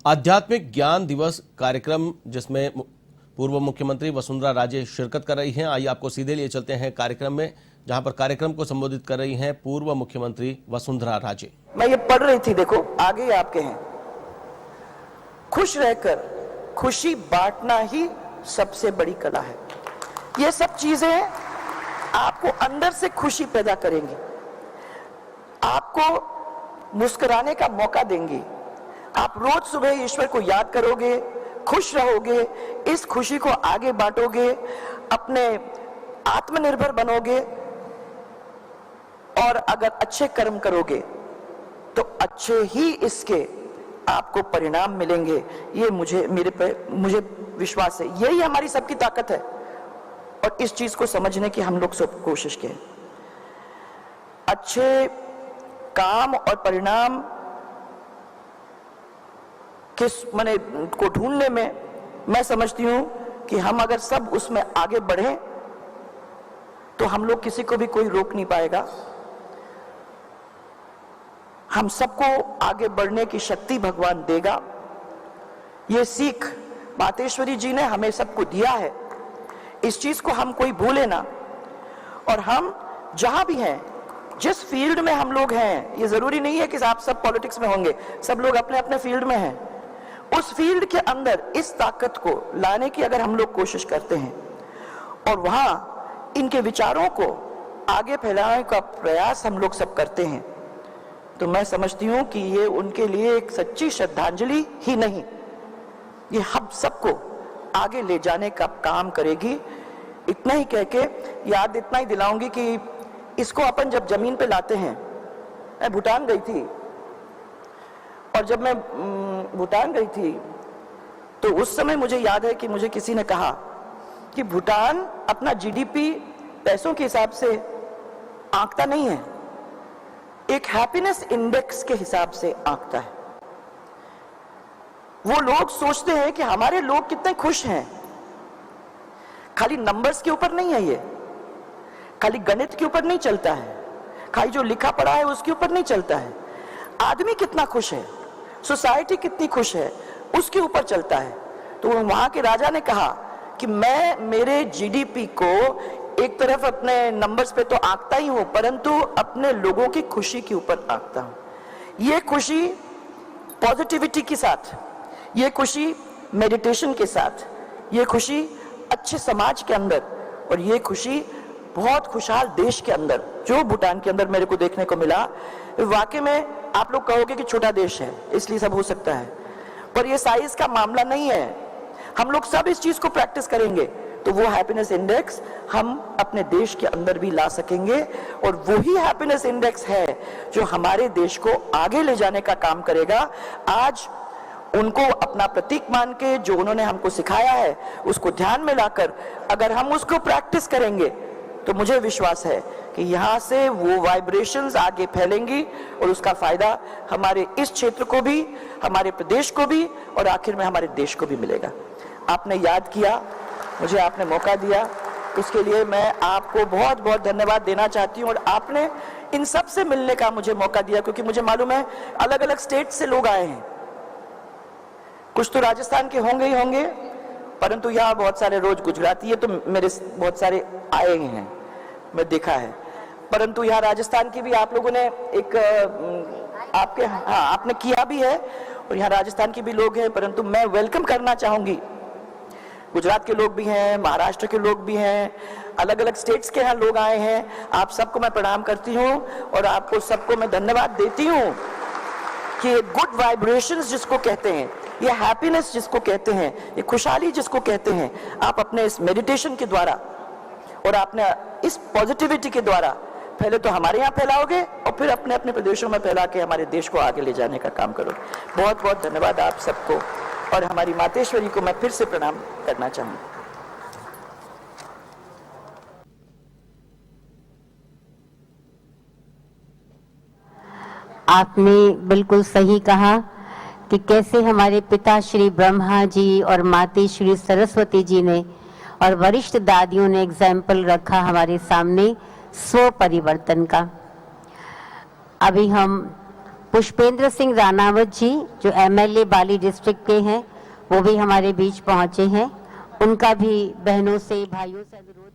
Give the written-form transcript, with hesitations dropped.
आध्यात्मिक ज्ञान दिवस कार्यक्रम जिसमें पूर्व मुख्यमंत्री वसुंधरा राजे शिरकत कर रही हैं। आइए आपको सीधे लिए चलते हैं कार्यक्रम में, जहां पर कार्यक्रम को संबोधित कर रही हैं पूर्व मुख्यमंत्री वसुंधरा राजे। मैं ये पढ़ रही थी, देखो आगे आपके हैं, खुश रहकर खुशी बांटना ही सबसे बड़ी कला है। ये सब चीजें आपको अंदर से खुशी पैदा करेंगी, आपको मुस्कुराने का मौका देंगी। आप रोज सुबह ईश्वर को याद करोगे, खुश रहोगे, इस खुशी को आगे बांटोगे, अपने आत्मनिर्भर बनोगे और अगर अच्छे कर्म करोगे तो अच्छे ही इसके आपको परिणाम मिलेंगे। ये मुझे विश्वास है। यही हमारी सबकी ताकत है और इस चीज को समझने की हम लोग सब कोशिश करें। अच्छे काम और परिणाम किस माने को ढूंढने में मैं समझती हूं कि हम अगर सब उसमें आगे बढ़ें तो हम लोग किसी को भी कोई रोक नहीं पाएगा। हम सबको आगे बढ़ने की शक्ति भगवान देगा। ये सीख मातेश्वरी जी ने हमें सबको दिया है। इस चीज को हम कोई भूले ना। और हम जहां भी हैं, जिस फील्ड में हम लोग हैं, ये जरूरी नहीं है कि आप सब पॉलिटिक्स में होंगे, सब लोग अपने अपने फील्ड में हैं। उस फील्ड के अंदर इस ताकत को लाने की अगर हम लोग कोशिश करते हैं और वहां इनके विचारों को आगे फैलाने का प्रयास हम लोग सब करते हैं, तो मैं समझती हूं कि ये उनके लिए एक सच्ची श्रद्धांजलि ही नहीं, ये हम सबको आगे ले जाने का काम करेगी। इतना ही कह के याद इतना ही दिलाऊंगी कि इसको अपन जब जमीन पे लाते हैं, मैं भूटान गई थी और जब मैं भूटान गई थी तो उस समय मुझे याद है कि मुझे किसी ने कहा कि भूटान अपना जीडीपी पैसों के हिसाब से आंकता नहीं है, एक हैप्पीनेस इंडेक्स के हिसाब से आंकता है। वो लोग सोचते हैं कि हमारे लोग कितने खुश हैं। खाली नंबर्स के ऊपर नहीं है, ये खाली गणित के ऊपर नहीं चलता है, खाली जो लिखा पढ़ा है उसके ऊपर नहीं चलता है। आदमी कितना खुश है, सोसाइटी कितनी खुश है, उसके ऊपर चलता है। तो वहां के राजा ने कहा कि मैं मेरे जीडीपी को एक तरफ अपने नंबर्स पे तो आंकता ही हूं, परंतु अपने लोगों की खुशी के ऊपर आंकता हूं। ये खुशी पॉजिटिविटी के साथ, ये खुशी मेडिटेशन के साथ, ये खुशी अच्छे समाज के अंदर और ये खुशी बहुत खुशहाल देश के अंदर जो भूटान के अंदर मेरे को देखने को मिला। वाकई में आप लोग कहोगे कि छोटा देश है इसलिए सब हो सकता है, पर ये साइज का मामला नहीं है। हम लोग सब इस चीज को प्रैक्टिस करेंगे तो वो हैप्पीनेस इंडेक्स हम अपने देश के अंदर भी ला सकेंगे और वही हैप्पीनेस इंडेक्स है जो हमारे देश को आगे ले जाने का काम करेगा। आज उनको अपना प्रतीक मान के जो उन्होंने हमको सिखाया है उसको ध्यान में लाकर अगर हम उसको प्रैक्टिस करेंगे तो मुझे विश्वास है कि यहाँ से वो वाइब्रेशंस आगे फैलेंगी और उसका फायदा हमारे इस क्षेत्र को भी, हमारे प्रदेश को भी और आखिर में हमारे देश को भी मिलेगा। आपने याद किया, मुझे आपने मौका दिया, उसके लिए मैं आपको बहुत बहुत धन्यवाद देना चाहती हूँ। और आपने इन सब से मिलने का मुझे मौका दिया, क्योंकि मुझे मालूम है अलग अलग स्टेट से लोग आए हैं। कुछ तो राजस्थान के होंगे ही होंगे, परंतु यहाँ बहुत सारे रोज गुजराती है, तो मेरे बहुत सारे आए हैं, मैं देखा है। परंतु यहाँ राजस्थान की भी आप लोगों ने एक आपके आपने किया भी है और यहाँ राजस्थान के भी लोग हैं, परंतु मैं वेलकम करना चाहूंगी। गुजरात के लोग भी हैं, महाराष्ट्र के लोग भी हैं, अलग अलग स्टेट्स के यहाँ लोग आए हैं। आप सबको मैं प्रणाम करती हूँ और आपको सबको मैं धन्यवाद देती हूँ कि गुड वाइब्रेशंस जिसको कहते हैं, ये हैप्पीनेस जिसको कहते हैं, ये खुशहाली जिसको कहते हैं, आप अपने इस मेडिटेशन के द्वारा और आपने इस पॉजिटिविटी के द्वारा पहले तो हमारे यहाँ फैलाओगे और फिर अपने अपने प्रदेशों में फैला के हमारे देश को आगे ले जाने का काम करोगे। बहुत बहुत धन्यवाद आप सबको और हमारी मातेश्वरी को मैं फिर से प्रणाम करना चाहूँगा। आपने बिल्कुल सही कहा कि कैसे हमारे पिता श्री ब्रह्मा जी और माता श्री सरस्वती जी ने और वरिष्ठ दादियों ने एग्जाम्पल रखा हमारे सामने स्व परिवर्तन का। अभी हम पुष्पेंद्र सिंह रानावत जी जो एमएलए बाली डिस्ट्रिक्ट के हैं, वो भी हमारे बीच पहुंचे हैं। उनका भी बहनों से भाइयों से अनुरोध